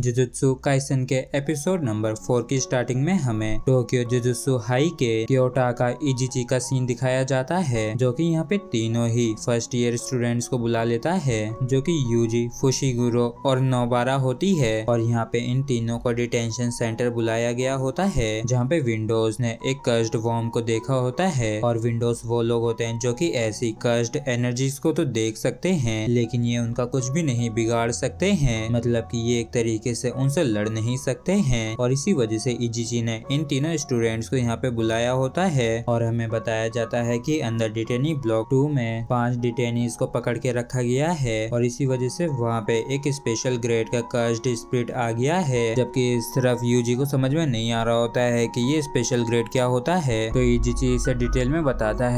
Jujutsu Kaisen के episode number 4 की starting में हमें टोक्यो जुजुत्सु हाई के क्योटाका इजिची का सीन दिखाया जाता है, जो कि यहाँ पे तीनों ही फर्स्ट ईयर स्टूडेंट्स को बुला लेता है, जो कि यूजी, फुशिगुरो और नोबारा होती है। और यहाँ पे इन तीनों को डिटेंशन सेंटर बुलाया गया होता है, जहाँ पे विंडोज ने एक कर्स्ड वॉर्म को देखा होता है। और विंडोज वो लोग होते हैं जो कि ऐसी कर्स्ड एनर्जीज को तो देख सकते हैं, लेकिन ये उनका कुछ भी नहीं बिगाड़ सकते हैं। मतलब कि ये एक तरीके से उनसे लड़ नहीं सकते हैं। और इसी वजह से इजिची ने इन तीनों स्टूडेंट्स को यहाँ पे बुलाया होता है। और हमें बताया जाता है कि अंदर डिटेनी ब्लॉक 2 में 5 डिटेनीज को पकड़ के रखा गया है। और इसी वजह से वहाँ पे एक स्पेशल ग्रेड का कर्स्ड स्पिरिट आ गया है, जबकि इस तरफ यूजी को समझ में नहीं आ रहा होता है कि ये स्पेशल ग्रेड क्या होता है। तो इजिची इसे डिटेल में बताता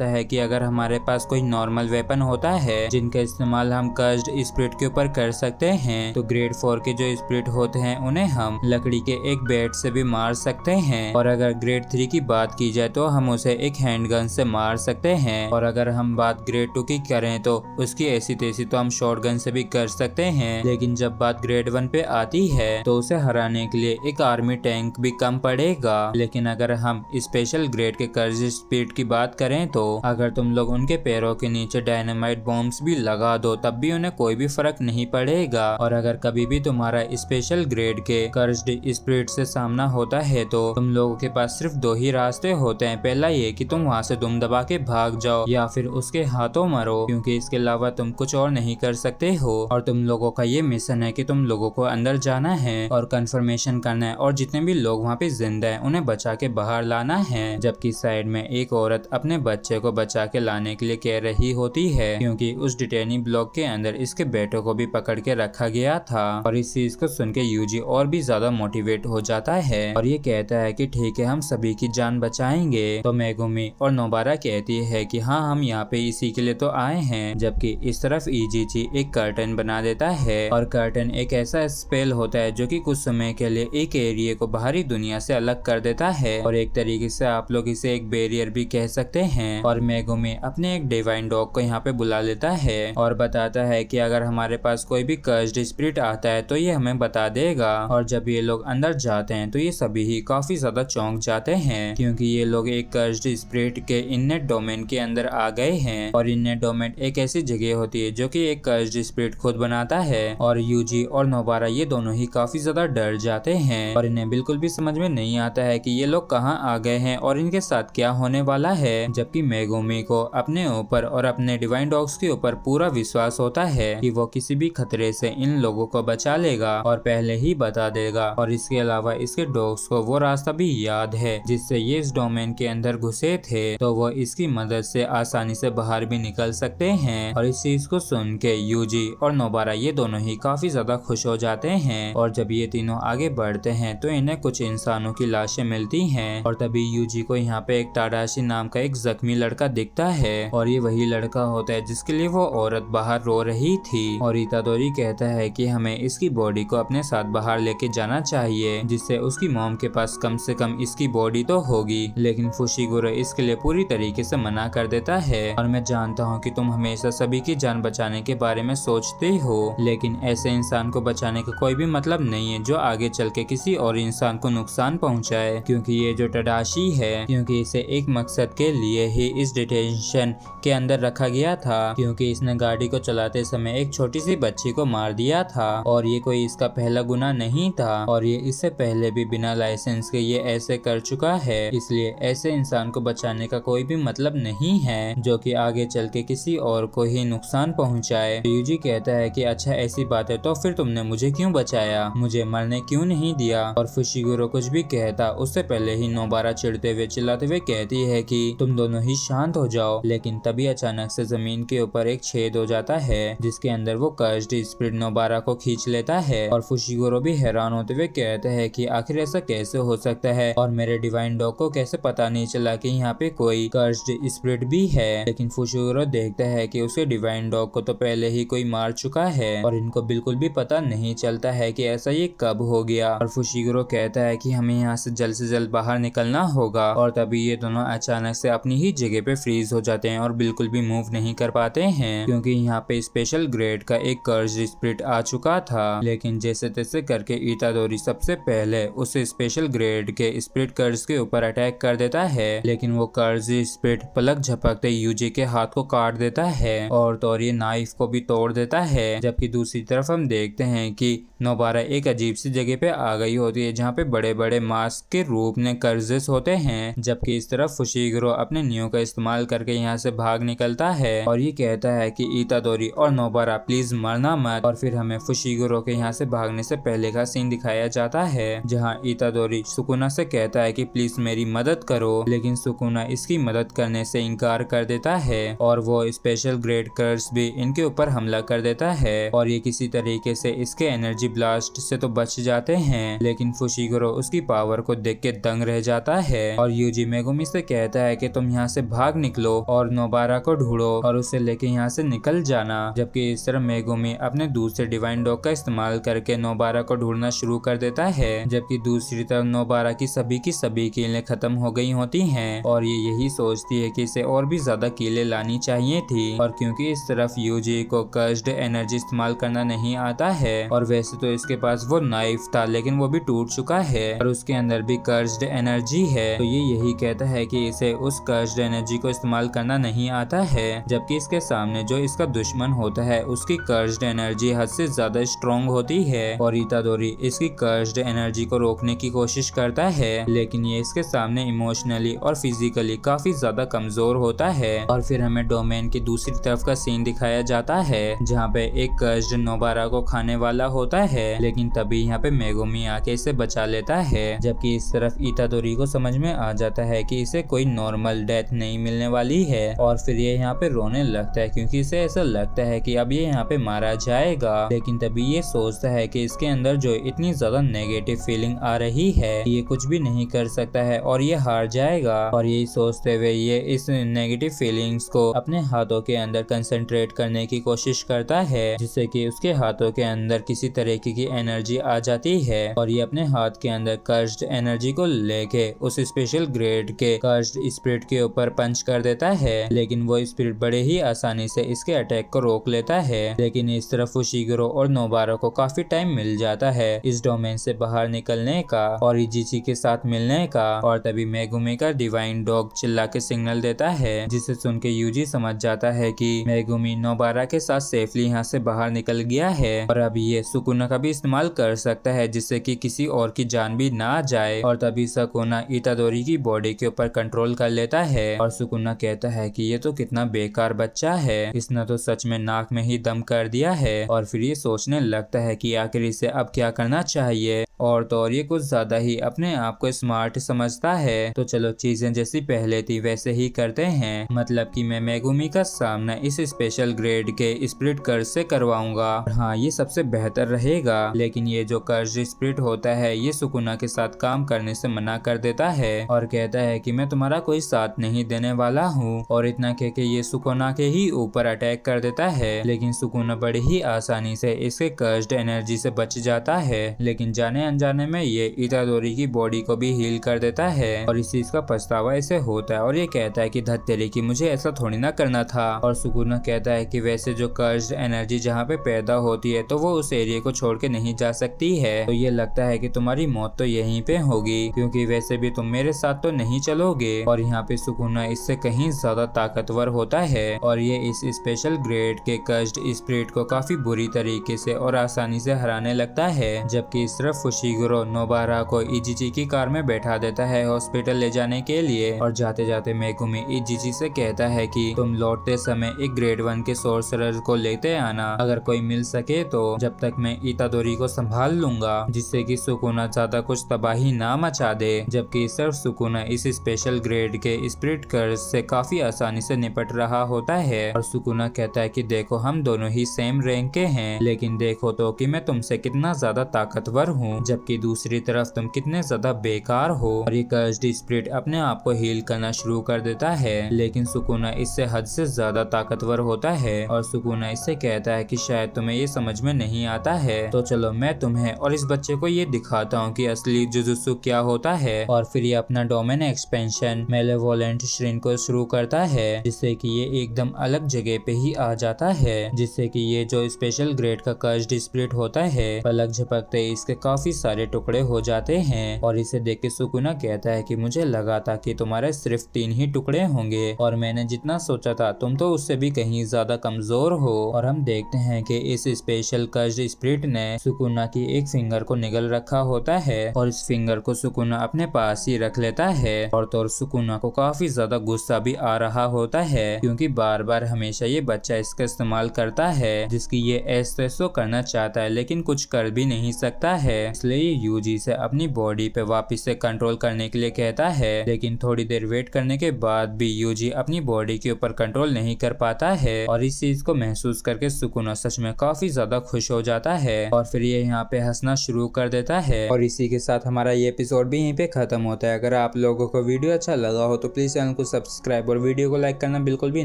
है कि अगर हमारे पास कोई नॉर्मल वेपन होता है जिनका इस्तेमाल हम कर्स्ड स्पिरिट के ऊपर कर सकते हैं, तो ग्रेड 4 के जो स्पिरिट होते हैं उन्हें हम लकड़ी के एक बैट से भी मार सकते हैं। और अगर ग्रेड 3 की बात की जाए तो हम उसे एक हैंडगन से मार सकते हैं। और अगर हम बात ग्रेड 2 की करें तो उसकी ऐसी तैसी तो हम शॉटगन से भी कर सकते हैं। लेकिन जब बात ग्रेड 1 पे आती है तो उसे हराने के लिए एक आर्मी टैंक भी कम पड़ेगा। लेकिन अगर हम स्पेशल ग्रेड के कर्स्ड स्पिरिट की बात करें तो अगर तुम लोग उनके पैरों के नीचे डायनामाइट बॉम्ब्स भी लगा दो तब भी उन्हें कोई भी फर्क नहीं पड़ेगा। और अगर कभी भी तुम्हारा स्पेशल ग्रेड के कर्स्ड स्पिरिट से सामना होता है तो तुम लोगों के पास सिर्फ 2 ही रास्ते होते हैं। पहला ये कि तुम वहाँ से दुम दबा के भाग जाओ या फिर उसके हाथों मरो, क्योंकि इसके अलावा तुम कुछ और नहीं कर सकते हो। और तुम लोगों का ये मिशन है कि तुम लोगों को अंदर जाना है और कंफर्मेशन करना है और जितने भी लोग वहाँ पे जिंदा हैं उन्हें बचा के बाहर लाना है। जबकि साइड में एक औरत अपने बच्चे को बचा के लाने के लिए कह रही होती है, क्योंकि उस डिटेनी ब्लॉक के अंदर इसके बेटों को भी पकड़ के रखा गया था। और इस चीज को सुन के यूजी और भी ज्यादा मोटिवेट हो जाता है और ये कहता है कि ठीक है, हम सभी की जान बचाएंगे। तो मेगुमी और नोबारा कहती है कि हाँ, हम यहाँ पे इसी के लिए तो आए हैं। जबकि इस तरफ इजिची एक कर्टन बना देता है और कर्टन एक ऐसा स्पेल होता है जो कि कुछ समय के लिए एक एरिया को बाहरी दुनिया से अलग कर देता है। और एक तरीके से आप लोग इसे एक बैरियर भी कह सकते हैं। और मेगुमी अपने एक डिवाइन डॉग को यहाँ पे बुला लेता है और बताता है कि अगर हमारे पास कोई भी कर्स्ड स्पिरिट आता है तो ये हमें बता देगा। और जब ये लोग अंदर जाते हैं तो ये सभी ही काफी ज्यादा चौंक जाते हैं, क्योंकि ये लोग एक कर्स्ड स्पिरिट के इननेट डोमेन के अंदर आ गए हैं। और इननेट डोमेन एक ऐसी जगह होती है जो कि एक कर्स्ड स्पिरिट खुद बनाता है। और यूजी और नोबारा ये दोनों ही काफी ज्यादा डर जाते हैं और इन्हें बिल्कुल भी समझ में नहीं आता है कि ये लोग कहाँ आ गए हैं और इनके साथ क्या होने वाला है। जबकि मेगुमी को अपने ऊपर और अपने डिवाइन डॉग्स के ऊपर पूरा विश्वास होता है कि वो किसी भी खतरे से इन लोगों को बचा लेगा और पहले ही बता देगा। और इसके अलावा इसके डॉग्स को वो रास्ता भी याद है जिससे ये इस डोमेन के अंदर घुसे थे, तो वो इसकी मदद से आसानी से बाहर भी निकल सकते हैं। और इस चीज को सुन के यूजी और नोबारा ये दोनों ही काफी ज्यादा खुश हो जाते हैं। और जब ये तीनों आगे बढ़ते हैं तो इन्हें कुछ इंसानों की लाशें मिलती हैं। और तभी यूजी को यहाँ पे एक ताडाशी नाम का एक जख्मी लड़का दिखता है और ये वही लड़का होता है जिसके लिए वो औरत बाहर रो रही थी। और इतादोरी कहता है कि हमें इसकी बॉडी को अपने साथ बाहर लेके जाना चाहिए, जिससे उसकी मॉम के पास कम से कम इसकी बॉडी तो होगी। लेकिन फुशिगुरो इसके लिए पूरी तरीके से मना कर देता है। और मैं जानता हूँ कि तुम हमेशा सभी की जान बचाने के बारे में सोचते हो, लेकिन ऐसे इंसान को बचाने का कोई भी मतलब नहीं है जो आगे चल के किसी और इंसान को नुकसान पहुँचाए। क्योंकि ये जो तडाशी है, क्योंकि इसे एक मकसद के लिए ही इस डिटेंशन के अंदर रखा गया था, क्योंकि इसने गाड़ी को चलाते समय एक छोटी सी बच्ची को मार दिया था। और ये कोई इसका पहला गुनाह नहीं था और ये इससे पहले भी बिना लाइसेंस के ये ऐसे कर चुका है। इसलिए ऐसे इंसान को बचाने का कोई भी मतलब नहीं है जो कि आगे चल के किसी और को ही नुकसान पहुंचाए। यूजी कहता है कि अच्छा, ऐसी बात है तो फिर तुमने मुझे क्यों बचाया, मुझे मरने क्यों नहीं दिया। और फुशिगुरो कुछ भी कहता उससे पहले ही नोबारा चिढ़ते हुए चिल्लाते हुए कहती है कि तुम दोनों ही शांत हो जाओ। लेकिन तभी अचानक से जमीन के ऊपर एक छेद हो जाता है जिसके अंदर वो कर्स्ड स्पिरिट नोबारा को खींच लेता है। और फुशिगुरो भी हैरान होते हुए कहते हैं कि आखिर ऐसा कैसे हो सकता है और मेरे डिवाइन डॉग को कैसे पता नहीं चला कि यहाँ पे कोई कर्स्ड स्पिरिट भी है। लेकिन फुशिगुरो देखता है कि उसके डिवाइन डॉग को तो पहले ही कोई मार चुका है और इनको बिल्कुल भी पता नहीं चलता है कि ऐसा ये कब हो गया। और फुशिगुरो कहता है कि हमें यहाँ से जल्द बाहर निकलना होगा। और तभी ये दोनों अचानक से अपनी ही जगह पे फ्रीज हो जाते हैं और बिल्कुल भी मूव नहीं कर पाते हैं, क्योंकि यहाँ पे स्पेशल ग्रेड का एक कर्स्ड स्पिरिट आ आ चुका था, लेकिन जैसे तैसे करके इतादोरी सबसे पहले उस स्पेशल ग्रेड के स्पिरिट कर्ज के ऊपर अटैक कर देता है, लेकिन वो कर्ज स्पिरिट पलक झपकते यूजी के हाथ को काट देता है और तोरी नाइफ को भी तोड़ देता है। जबकि दूसरी तरफ हम देखते हैं कि नोबारा एक अजीब सी जगह पे आ गई होती है जहाँ पे बड़े बड़े मास्क के रूप में कर्जेस होते हैं, जबकि इस तरफ फुशिगिरो अपने नियो का इस्तेमाल करके यहाँ से भाग निकलता है और ये कहता है कि इतादोरी और नोबारा प्लीज मरना मत। और फिर हमें फुशिगिरो के यहाँ से भागने से पहले का सीन दिखाया जाता है जहाँ इतादोरी सुकुना से कहता है कि प्लीज मेरी मदद करो, लेकिन सुकुना इसकी मदद करने से इनकार कर देता है और वो स्पेशल ग्रेड कर्ज भी इनके ऊपर हमला कर देता है और ये किसी तरीके से इसके एनर्जी ब्लास्ट से तो बच जाते हैं, लेकिन फुशिगिरो उसकी पावर को देख के दंग रह जाता है और यूजी मेगुमी से कहता है कि तुम यहाँ से भाग निकलो और नोबारा को ढूंढो और उसे लेके यहाँ से निकल जाना। जबकि इस तरह मेगुमी अपने दूसरे डिवाइन डॉग का इस्तेमाल करके नोबारा को ढूंढना शुरू कर देता है, जबकि दूसरी तरफ नोबारा की सभी कीलें खत्म हो गई होती हैं और ये यही सोचती है कि इसे और भी ज्यादा कीलें लानी चाहिए थी। और क्योंकि इस तरफ यूजी को कर्ज्ड एनर्जी इस्तेमाल करना नहीं आता है और वैसे तो इसके पास वो नाइफ था लेकिन वो भी टूट चुका है और उसके अंदर भी कर्ज्ड एनर्जी है, तो ये यही कहता है कि इसे उस कर्ज्ड एनर्जी को इस्तेमाल करना नहीं आता है। जबकि इसके सामने जो इसका दुश्मन होता है उसकी कर्ज्ड एनर्जी हद से ज्यादा स्ट्रॉन्ग होती है और इतादोरी इसकी कर्ज्ड एनर्जी को रोकने की कोशिश करता है, लेकिन ये इसके सामने इमोशनली और फिजिकली काफी ज्यादा कमजोर होता है। और फिर हमें डोमेन की दूसरी तरफ का सीन दिखाया जाता है जहाँ पे एक कर्ज्ड नोबारा को खाने वाला होता है, लेकिन तभी यहाँ पे मेगुमी आके इसे बचा लेता है। जबकि इस तरफ इतादोरी को समझ में आ जाता है कि इसे कोई नॉर्मल डेथ नहीं मिलने वाली है और फिर ये यहाँ पे रोने लगता है क्योंकि इसे ऐसा लगता है कि अब ये यहाँ पे मारा जाएगा, लेकिन तभी ये सोचता है कि इसके अंदर जो इतनी ज्यादा नेगेटिव फीलिंग आ रही है ये कुछ भी नहीं कर सकता है और ये हार जाएगा। और यही सोचते हुए ये इस नेगेटिव फीलिंग्स को अपने हाथों के अंदर कंसंट्रेट करने की कोशिश करता है, जिससे कि उसके हाथों के अंदर किसी तरीके की एनर्जी आ जाती है और ये अपने हाथ के अंदर कर्ज्ड एनर्जी को लेके उस स्पेशल ग्रेड के कर्ज्ड स्पिरिट के ऊपर पंच कर देता है, लेकिन वो स्पिरिट बड़े ही आसानी से इसके अटैक को रोक लेता है। लेकिन इस तरफ फुशिगिरो और नोबारा को काफी टाइम मिल जाता है इस डोमेन से बाहर निकलने का और इजिची के साथ मिलने का और तभी मेगुमी का डिवाइन डॉग चिल्ला के सिग्नल देता है, जिसे सुन के यूजी समझ जाता है कि मेगुमी नोबारा के साथ सेफली यहाँ से बाहर निकल गया है और अब ये सुकुना का भी इस्तेमाल कर सकता है जिससे कि किसी और की जान भी ना जाए। और तभी सुकुना इतादोरी की बॉडी के ऊपर कंट्रोल कर लेता है और सुकुना कहता है कि ये तो कितना बेकार बच्चा है, इसने तो सच में नाक में ही दम कर दिया है। और फिर ये सोचने लगता है कि आखिर इसे अब क्या करना चाहिए और तो और ये कुछ ज्यादा ही अपने आप को स्मार्ट समझता है, तो चलो चीजें जैसी पहले थी वैसे ही करते हैं, मतलब कि मैं मेगुमी का सामना इस स्पेशल ग्रेड के स्पिरिट कर्ज से करवाऊंगा। हाँ, ये सबसे बेहतर रहेगा, लेकिन ये जो कर्ज स्पिरिट होता है ये सुकुना के साथ काम करने से मना कर देता है और कहता है कि मैं तुम्हारा कोई साथ नहीं देने वाला हूँ। और इतना कह के ये सुकुना के ही ऊपर अटैक कर देता है, लेकिन सुकुना बड़ी ही आसानी से इसके कर्ज्ड एनर्जी से बच जाता है, लेकिन जाने अनजाने में ये इतादोरी की बॉडी को भी हील कर देता है और इस चीज का पछतावा इसे होता है और ये कहता है कि धत्तेरी की मुझे ऐसा थोड़ी ना करना था। और सुकुना कहता है कि वैसे जो कर्ज्ड एनर्जी जहाँ पे पैदा होती है तो वो उस एरिया को छोड़ के नहीं जा सकती है, तो ये लगता है कि तुम्हारी मौत तो यहीं पे होगी क्योंकि वैसे भी तुम मेरे साथ तो नहीं चलोगे। और यहाँ पे सुकुना इससे कहीं ज्यादा ताकतवर होता है और ये इस स्पेशल ग्रेड के कर्ज्ड स्पिरिट को काफी बुरी तरीके से और आसानी से हराने लगता है। जबकि इस तरफ फुशिगिरो नोबारा को इजिची की कार में बैठा देता है हॉस्पिटल ले जाने के लिए और जाते जाते मेगुमी इजिची से कहता है कि तुम लौटते समय एक ग्रेड 1 के सोर्सरर को लेते आना, अगर कोई मिल सके तो, जब तक मैं इतादोरी को संभाल लूंगा, जिससे कि सुकुना ज्यादा कुछ तबाही ना मचा दे। जबकि सिर्फ सुकुना इस स्पेशल ग्रेड के स्पिरिट कर्ज से काफी आसानी से निपट रहा होता है और सुकुना कहता है कि देखो हम दोनों ही सेम रैंक के हैं, लेकिन देखो तो कि मैं तुमसे कितना ज्यादा ताकतवर हूँ। जबकि दूसरी तरफ तुम कितने ज्यादा बेकार हो। और ये कर्स्ड स्पिरिट अपने आप को हील करना शुरू कर देता है, लेकिन सुकुना इससे हद से ज्यादा ताकतवर होता है और सुकुना इससे कहता है कि शायद तुम्हें ये समझ में नहीं आता है, तो चलो मैं तुम्हें और इस बच्चे को ये दिखाता हूँ कि असली जुजुत्सु क्या होता है। और फिर ये अपना डोमेन एक्सपेंशन मेलेवोलेंट श्रिन को शुरू करता है, जिससे कि ये एकदम अलग जगह पे ही आ जाता है, जिससे कि ये जो स्पेशल ग्रेड का कर्स्ड स्पिरिट होता है पलक झपकते इसके काफी सारे टुकड़े हो जाते हैं। और इसे देख के सुकुना कहता है कि मुझे लगा था कि तुम्हारे सिर्फ 3 ही टुकड़े होंगे और मैंने जितना सोचा था तुम तो उससे भी कहीं ज्यादा कमजोर हो। और हम देखते हैं कि इस स्पेशल कर्स्ड स्पिरिट ने सुकुना की एक फिंगर को निगल रखा होता है और इस फिंगर को सुकुना अपने पास ही रख लेता है। और तो सुकुना को काफी ज्यादा गुस्सा भी आ रहा होता है, क्योंकि बार बार हमेशा ये बच्चा इसका इस्तेमाल करता है, जिसकी ये एहसास करना चाहता है लेकिन कुछ कर भी नहीं सकता है। इसलिए ये यूजी से अपनी बॉडी पे वापस से कंट्रोल करने के लिए कहता है, लेकिन थोड़ी देर वेट करने के बाद भी यूजी अपनी बॉडी के ऊपर कंट्रोल नहीं कर पाता है। और इस चीज को महसूस करके सुकुना सच में काफी ज्यादा खुश हो जाता है और फिर ये यहाँ पे हंसना शुरू कर देता है। और इसी के साथ हमारा ये एपिसोड भी यहीं पे खत्म होता है। अगर आप लोगों को वीडियो अच्छा लगा हो तो प्लीज चैनल को सब्सक्राइब और वीडियो को लाइक करना बिल्कुल भी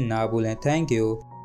ना भूलें। Thank you.